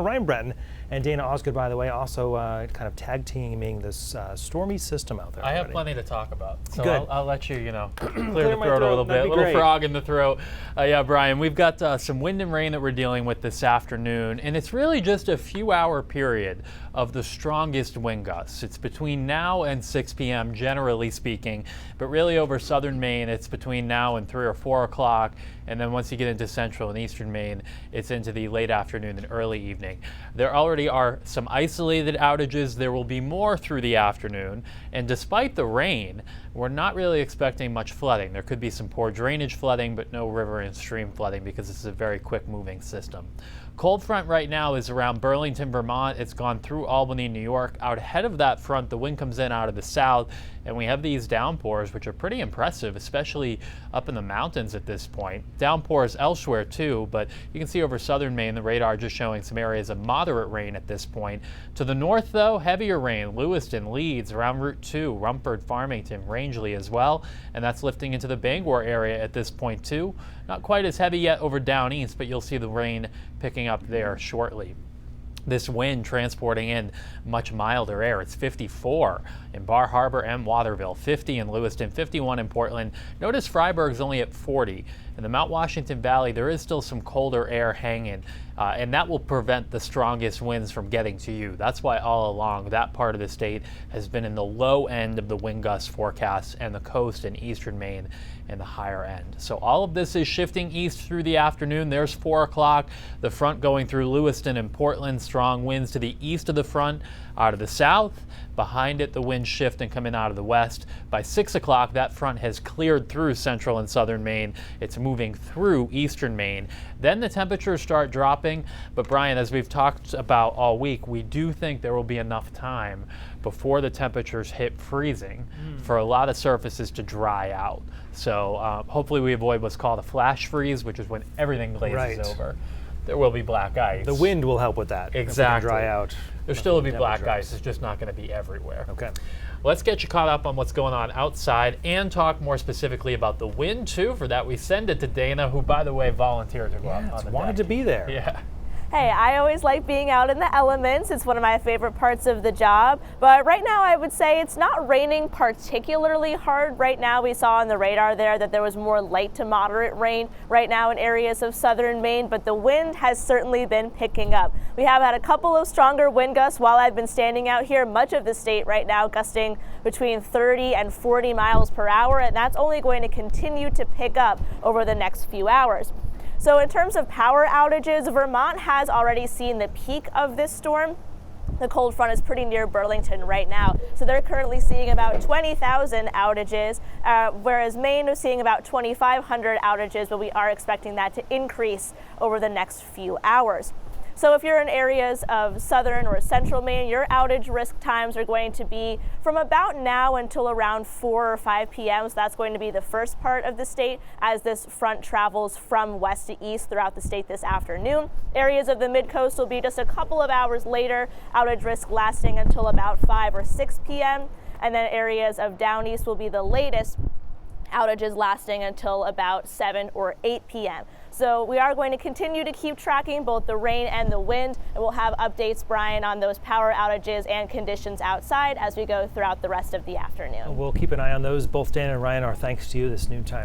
Ryan Breton and Dana Osgood, by the way, also kind of tag teaming this stormy system out there. I have plenty to talk about, so Good. I'll let you, clear the my throat a little That'd bit. be Little great. frog in the throat. Yeah, Brian, we've got some wind and rain that we're dealing with this afternoon, and it's really just a few-hour period of the strongest wind gusts. It's between now and 6 p.m., generally speaking, but really over southern Maine, it's between now and 3 or 4 o'clock, and then once you get into central and eastern Maine, it's into the late afternoon and early evening. There already are some isolated outages. There will be more through the afternoon, and despite the rain, we're not really expecting much flooding. There could be some poor drainage flooding, but no river and stream flooding because this is a very quick moving system. Cold front right now is around Burlington, Vermont. It's gone through Albany, New York. Out ahead of that front, the wind comes in out of the south, and we have these downpours, which are pretty impressive, especially up in the mountains at this point. Downpours elsewhere too, but you can see over southern Maine, the radar just showing some areas of moderate rain at this point. To the north, though, heavier rain. Lewiston, Leeds, around Route 2, Rumford, Farmington, Rangeley as well, and that's lifting into the Bangor area at this point too. Not quite as heavy yet over down east, but you'll see the rain picking up there shortly. This wind transporting in much milder air. It's 54 in Bar Harbor and Waterville, 50 in Lewiston, 51 in Portland. Notice Freiburg's only at 40. In the Mount Washington Valley, there is still some colder air hanging, and that will prevent the strongest winds from getting to you. That's why all along that part of the state has been in the low end of the wind gust forecasts, and the coast in eastern Maine in the higher end. So all of this is shifting east through the afternoon. There's 4 o'clock. The front going through Lewiston and Portland. Strong winds to the east of the front, out of the south. Behind it, the winds shift and come in out of the west. By 6 o'clock, that front has cleared through central and southern Maine. It's moving through eastern Maine. Then the temperatures start dropping. But Brian, as we've talked about all week, we do think there will be enough time before the temperatures hit freezing for a lot of surfaces to dry out. So hopefully we avoid what's called a flash freeze, which is when everything glazes over. There will be black ice. The wind will help with that. Exactly. Dry out. There still will be black ice. It's just not going to be everywhere. Okay. Let's get you caught up on what's going on outside and talk more specifically about the wind too. For that, we send it to Dana, who, by the way, volunteered to go up on the wanted deck. to be there. Yeah. Hey, I always like being out in the elements. It's one of my favorite parts of the job. But right now I would say it's not raining particularly hard. Right now we saw on the radar there was more light to moderate rain right now in areas of southern Maine, but the wind has certainly been picking up. We have had a couple of stronger wind gusts while I've been standing out here. Much of the state right now gusting between 30 and 40 miles per hour, and that's only going to continue to pick up over the next few hours. So in terms of power outages, Vermont has already seen the peak of this storm. The cold front is pretty near Burlington right now, so they're currently seeing about 20,000 outages, whereas Maine is seeing about 2,500 outages, but we are expecting that to increase over the next few hours. So if you're in areas of southern or central Maine, your outage risk times are going to be from about now until around 4 or 5 p.m. So that's going to be the first part of the state as this front travels from west to east throughout the state this afternoon. Areas of the mid-coast will be just a couple of hours later, outage risk lasting until about 5 or 6 p.m. And then areas of down east will be the latest, outages lasting until about 7 or 8 p.m. So we are going to continue to keep tracking both the rain and the wind, and we'll have updates, Brian, on those power outages and conditions outside as we go throughout the rest of the afternoon. We'll keep an eye on those. Both Dan and Ryan, our thanks to you this noontime.